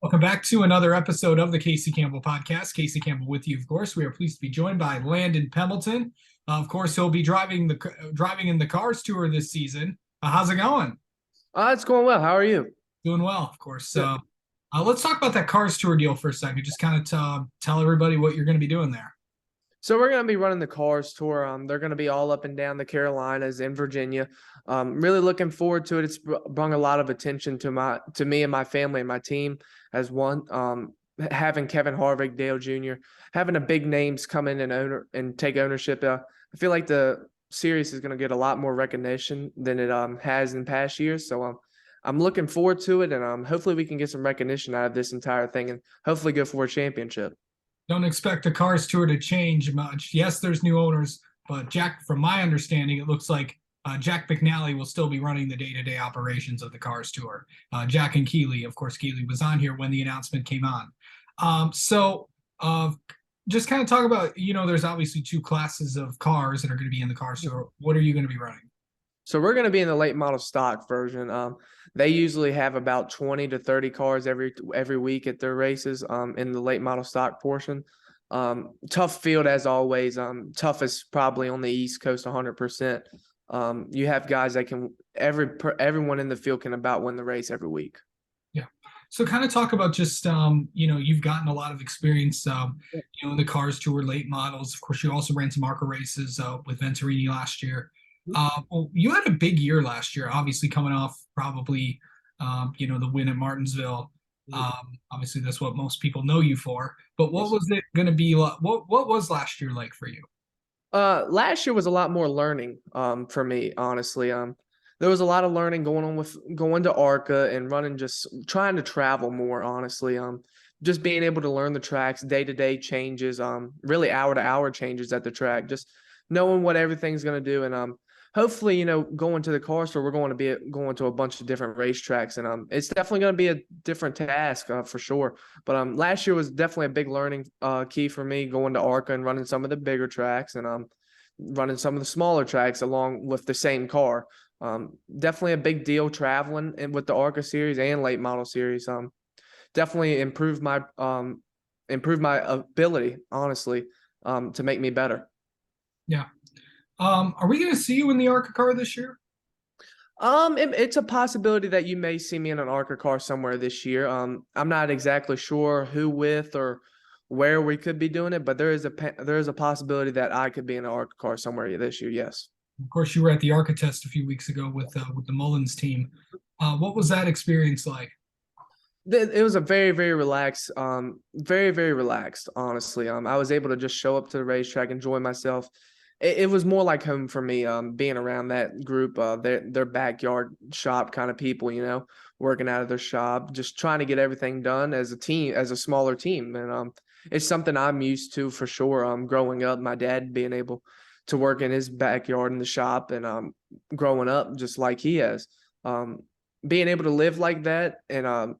Welcome back to another episode of the Casey Campbell podcast. Casey Campbell with you, of course. We are pleased to be joined by Landon Pembelton. Of course, he'll be driving in the Cars Tour this season. How's it going? It's going well. How are you? Doing well, of course. Good. Let's talk about that Cars Tour deal for a second. Just kind of tell everybody what you're going to be doing there. So we're going to be running the Cars Tour. They're going to be all up and down the Carolinas in Virginia. Really looking forward to it. It's brought a lot of attention to me and my family and my team as one. Having Kevin Harvick, Dale Jr., having a big names come in and take ownership. I feel like the series is going to get a lot more recognition than it has in past years. So I'm looking forward to it, and hopefully we can get some recognition out of this entire thing and hopefully go for a championship. Don't expect the Cars Tour to change much. Yes, there's new owners, but Jack, from my understanding, it looks like Jack McNally will still be running the day-to-day operations of the Cars Tour. Jack and Keeley, of course, Keeley was on here when the announcement came on. Just kind of talk about, there's obviously two classes of cars that are going to be in the Cars Tour. What are you going to be running? So we're going to be in the late model stock version. They usually have about 20 to 30 cars every week at their races in the late model stock portion. Tough field as always. Toughest probably on the East Coast 100%. You have guys that can everyone in the field can about win the race every week. Yeah. So kind of talk about just you've gotten a lot of experience in the Cars Tour late models. Of course, you also ran some ARCA races with Venturini last year. Well, you had a big year last year, obviously coming off probably, the win at Martinsville. Obviously, that's what most people know you for. But what was it going to be like? What was last year like for you? Last year was a lot more learning for me, honestly. There was a lot of learning going on with going to ARCA and running, just trying to travel more, honestly. Just being able to learn the tracks, day-to-day changes, really hour-to-hour changes at the track, just knowing what everything's going to do. And hopefully, going to the car store, we're going to be going to a bunch of different racetracks, and it's definitely going to be a different task for sure. But last year was definitely a big learning key for me, going to ARCA and running some of the bigger tracks and running some of the smaller tracks along with the same car. Definitely a big deal traveling with the ARCA series and late model series. Definitely improved my ability, honestly, to make me better. Yeah. Are we going to see you in the ARCA car this year? It's a possibility that you may see me in an ARCA car somewhere this year. I'm not exactly sure who with or where we could be doing it, but there is a possibility that I could be in an ARCA car somewhere this year. Yes. Of course, you were at the ARCA test a few weeks ago with the Mullins team. What was that experience like? It was a very, very relaxed, very, very relaxed, honestly. I was able to just show up to the racetrack, enjoy myself. It was more like home for me, being around that group, their backyard shop kind of people, working out of their shop, just trying to get everything done as a team, as a smaller team. And it's something I'm used to for sure. Growing up, my dad being able to work in his backyard in the shop, and growing up just like he has. Being able to live like that and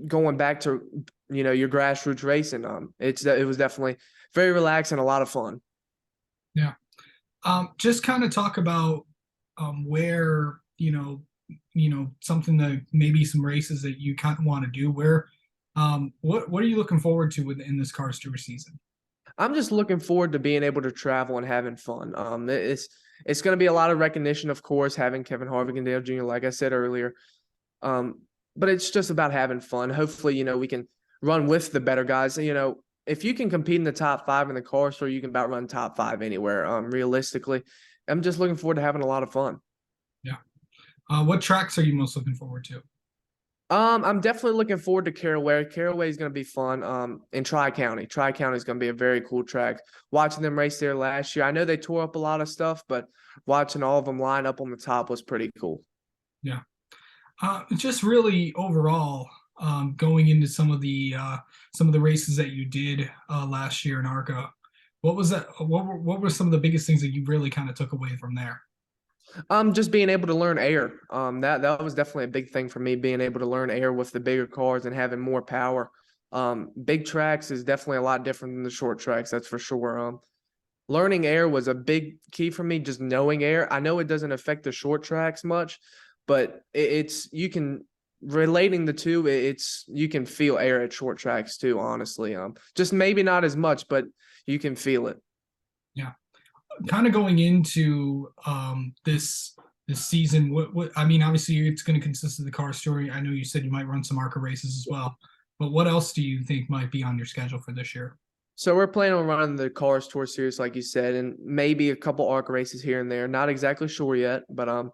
going back to your grassroots racing, it was definitely very relaxed and a lot of fun. Yeah. Just kind of talk about where something that maybe some races that you kind of want to do. Where what are you looking forward to in this Cars Tour season? I'm just looking forward to being able to travel and having fun. It's going to be a lot of recognition, of course, having Kevin Harvick and Dale Jr., like I said earlier. But it's just about having fun. Hopefully, we can run with the better guys. If you can compete in the top 5 in the car store, you can about run top 5 anywhere. Realistically, I'm just looking forward to having a lot of fun. Yeah. What tracks are you most looking forward to? I'm definitely looking forward to Caraway. Caraway is going to be fun. In Tri-County. Tri-County is going to be a very cool track. Watching them race there last year, I know they tore up a lot of stuff, but watching all of them line up on the top was pretty cool. Yeah. Just really overall, going into some of the races that you did last year in ARCA, what was that? What were some of the biggest things that you really kind of took away from there? Just being able to learn air. That was definitely a big thing for me, being able to learn air with the bigger cars and having more power. Big tracks is definitely a lot different than the short tracks, that's for sure. Learning air was a big key for me, just knowing air. I know it doesn't affect the short tracks much, but it's you can relating the two, it's you can feel air at short tracks too, honestly. Just maybe not as much, but you can feel it. Yeah. Kind of going into this season, what I mean, obviously it's going to consist of the car story. I know you said you might run some ARCA races as well, but what else do you think might be on your schedule for this year? So we're planning on running the Cars Tour Series, like you said, and maybe a couple ARC races here and there. Not exactly sure yet, but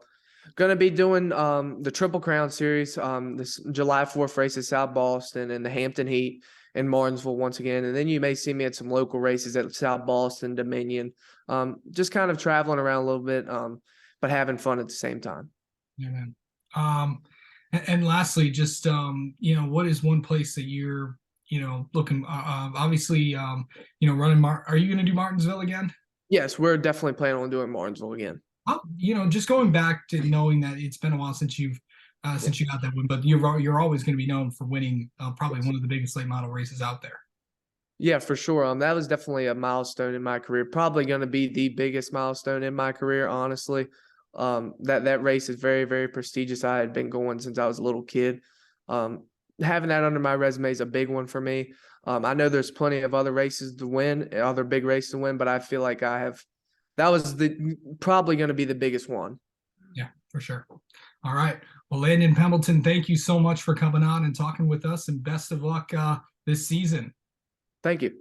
gonna be doing the Triple Crown Series this July 4th race at South Boston and the Hampton Heat in Martinsville once again. And then you may see me at some local races at South Boston, Dominion. Just kind of traveling around a little bit, but having fun at the same time. Yeah, man. And lastly, just what is one place that you're looking obviously running are you going to do Martinsville again? Yes, we're definitely planning on doing Martinsville again. Just going back to knowing that it's been a while since you got that win, but you're always going to be known for winning probably one of the biggest late model races out there. Yeah, for sure. That was definitely a milestone in my career. Probably going to be the biggest milestone in my career, honestly. That race is very, very prestigious. I had been going since I was a little kid. Having that under my resume is a big one for me. I know there's plenty of other races to win, other big races to win, but I feel like that was probably going to be the biggest one. Yeah, for sure. All right. Well, Landon Pembelton, thank you so much for coming on and talking with us, and best of luck this season. Thank you.